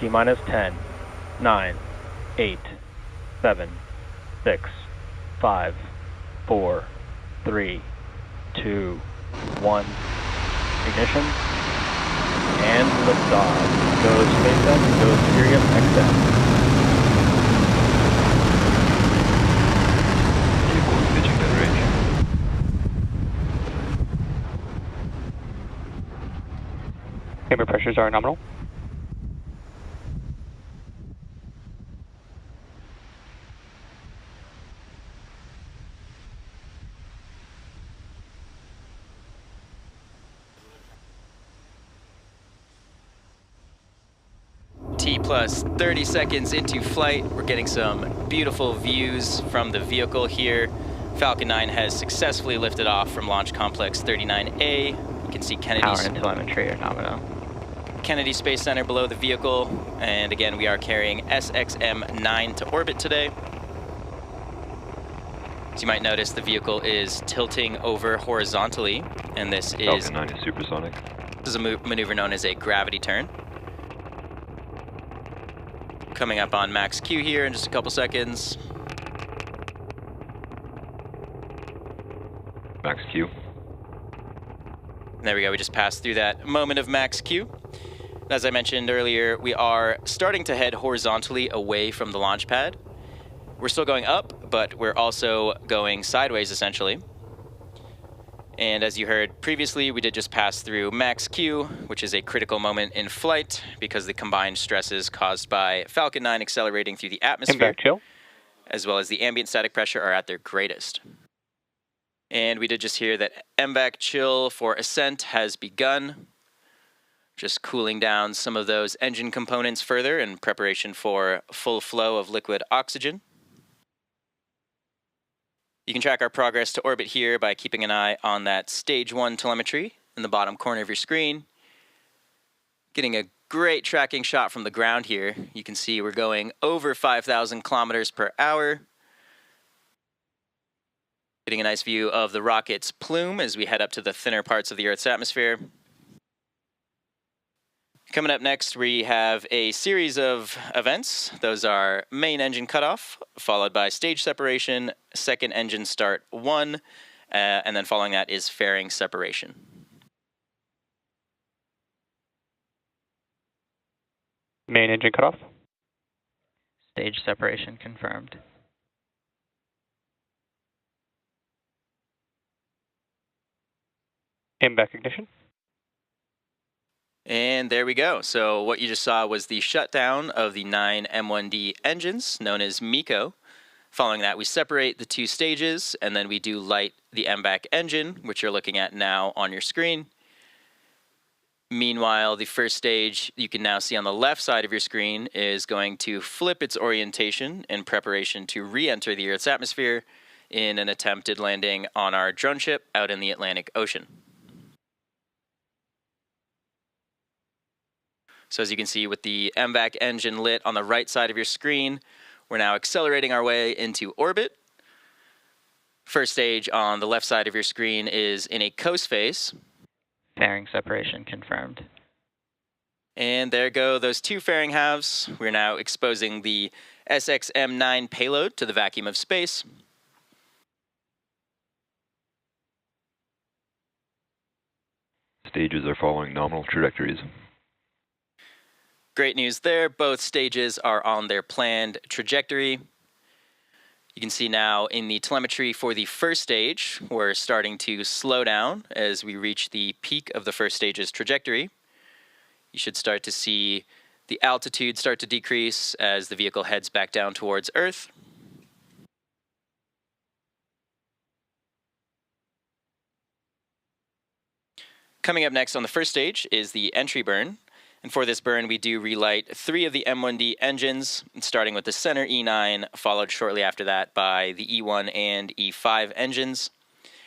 T-minus 10, 9, 8, 7, 6, 5, 4, 3, 2, 1. Ignition. And liftoff. Go SpaceX, go SiriusXM. Chamber pressures are nominal. T plus 30 seconds into flight. We're getting some beautiful views from the vehicle here. Falcon 9 has successfully lifted off from Launch Complex-39A. You can see Power and telemetry are nominal. Kennedy Space Center below the vehicle, and again we are carrying SXM-9 to orbit today. As you might notice, the vehicle is tilting over horizontally, and this is Falcon 9 is supersonic. This is a maneuver known as a gravity turn. Coming up on max Q here in just a couple seconds. Max Q. There we go, we just passed through that moment of max Q. As I mentioned earlier, we are starting to head horizontally away from the launch pad. We're still going up, but we're also going sideways essentially. And as you heard previously, we did just pass through max Q, which is a critical moment in flight because the combined stresses caused by Falcon 9 accelerating through the atmosphere, as well as the ambient static pressure, are at their greatest. And we did just hear that MVAC chill for ascent has begun. Just cooling down some of those engine components further in preparation for full flow of liquid oxygen. You can track our progress to orbit here by keeping an eye on that stage 1 telemetry in the bottom corner of your screen. Getting a great tracking shot from the ground here. You can see we're going over 5,000 kilometers per hour. Getting a nice view of the rocket's plume as we head up to the thinner parts of the Earth's atmosphere. Coming up next, we have a series of events. Those are main engine cutoff, followed by stage separation, second engine start 1, and then following that is fairing separation. Main engine cutoff. Stage separation confirmed. MVAC ignition. And there we go. So what you just saw was the shutdown of the 9 M1D engines, known as MECO. Following that, we separate the 2 stages, and then we do light the MVAC engine, which you're looking at now on your screen. Meanwhile, the first stage, you can now see on the left side of your screen, is going to flip its orientation in preparation to re-enter the Earth's atmosphere in an attempted landing on our drone ship out in the Atlantic Ocean. So as you can see with the MVAC engine lit on the right side of your screen, we're now accelerating our way into orbit. First stage on the left side of your screen is in a coast phase. Fairing separation confirmed. And there go those 2 fairing halves. We're now exposing the SXM-9 payload to the vacuum of space. Stages are following nominal trajectories. Great news there. Both stages are on their planned trajectory. You can see now in the telemetry for the first stage, we're starting to slow down as we reach the peak of the first stage's trajectory. You should start to see the altitude start to decrease as the vehicle heads back down towards Earth. Coming up next on the first stage is the entry burn. And for this burn, we do relight 3 of the M1D engines, starting with the center E9, followed shortly after that by the E1 and E5 engines.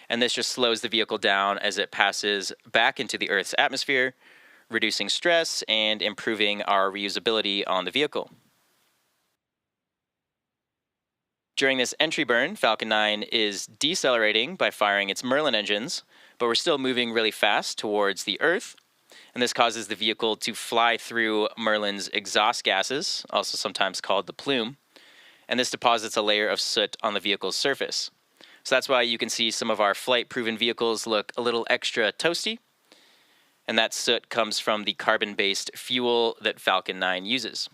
And this just slows the vehicle down as it passes back into the Earth's atmosphere, reducing stress and improving our reusability on the vehicle. During this entry burn, Falcon 9 is decelerating by firing its Merlin engines, but we're still moving really fast towards the Earth. and this causes the vehicle to fly through Merlin's exhaust gases, also sometimes called the plume, and this deposits a layer of soot on the vehicle's surface. So that's why you can see some of our flight-proven vehicles look a little extra toasty, and that soot comes from the carbon-based fuel that Falcon 9 uses.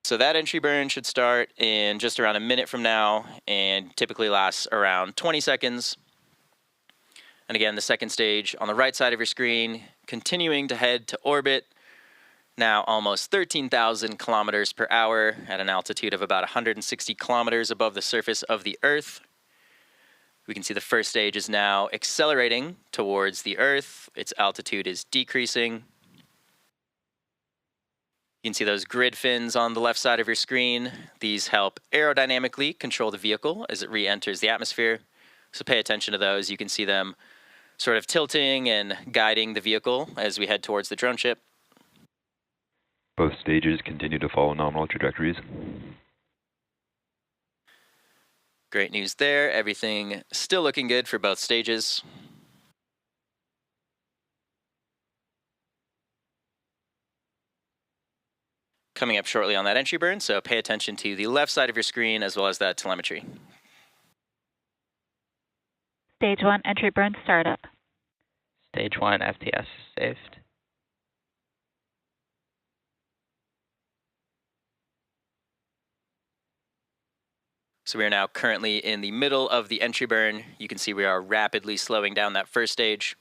So that entry burn should start in just around a minute from now and typically lasts around 20 seconds. And again, the second stage on the right side of your screen, continuing to head to orbit, now almost 13,000 kilometers per hour at an altitude of about 160 kilometers above the surface of the Earth. We can see the first stage is now accelerating towards the Earth. Its altitude is decreasing. You can see those grid fins on the left side of your screen. These help aerodynamically control the vehicle as it re-enters the atmosphere. So pay attention to those. You can see them sort of tilting and guiding the vehicle as we head towards the drone ship. Both stages continue to follow nominal trajectories. Great news there. Everything still looking good for both stages. Coming up shortly on that entry burn, so pay attention to the left side of your screen as well as that telemetry. Stage 1 entry burn startup. Stage 1 FTS is saved. So we are now currently in the middle of the entry burn. You can see we are rapidly slowing down that first stage.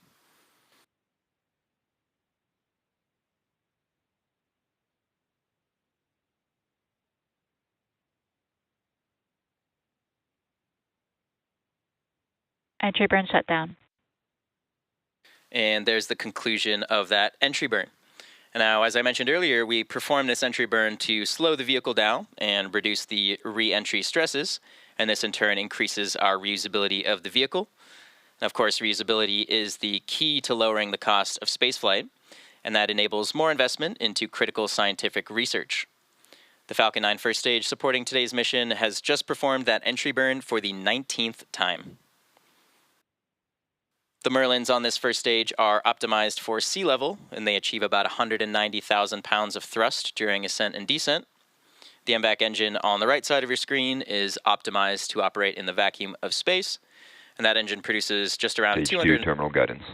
Entry burn shut down. And there's the conclusion of that entry burn. And now, as I mentioned earlier, we perform this entry burn to slow the vehicle down and reduce the re-entry stresses, and this in turn increases our reusability of the vehicle. And of course, reusability is the key to lowering the cost of spaceflight, and that enables more investment into critical scientific research. The Falcon 9 first stage supporting today's mission has just performed that entry burn for the 19th time. The Merlins on this first stage are optimized for sea level, and they achieve about 190,000 pounds of thrust during ascent and descent. The MVAC engine on the right side of your screen is optimized to operate in the vacuum of space, and that engine produces just around Stage 2 terminal guidance.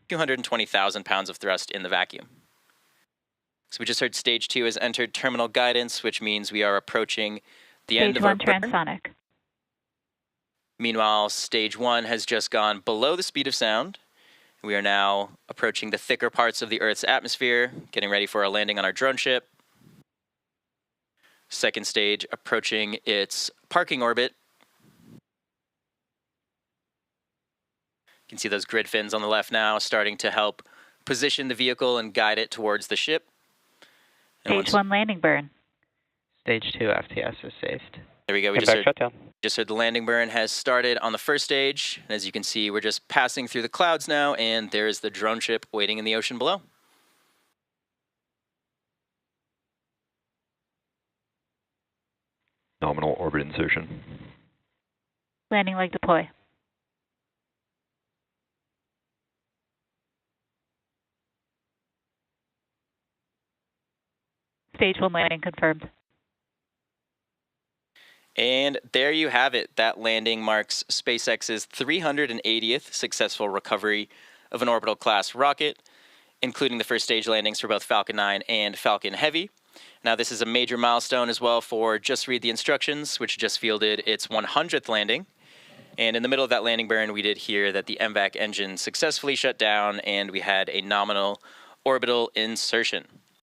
220,000 pounds of thrust in the vacuum. So we just heard stage 2 has entered terminal guidance, which means we are approaching the end of our Stage 1 burn. transonic. Meanwhile, stage 1 has just gone below the speed of sound. We are now approaching the thicker parts of the Earth's atmosphere, getting ready for a landing on our drone ship. Second stage approaching its parking orbit. You can see those grid fins on the left now starting to help position the vehicle and guide it towards the ship. And Stage 1 landing burn. Stage 2 FTS is saved. There we go. We Impact shutdown. just heard the landing burn has started on the first stage. And as you can see, we're just passing through the clouds now, and there's the drone ship waiting in the ocean below. Nominal orbit insertion. Landing leg deploy. Stage 1 landing confirmed. And there you have it. That landing marks SpaceX's 380th successful recovery of an orbital class rocket, including the first stage landings for both Falcon 9 and Falcon Heavy. Now, this is a major milestone as well for Just Read the Instructions, which just fielded its 100th landing. And in the middle of that landing burn, we did hear that the MVAC engine successfully shut down and we had a nominal orbital insertion.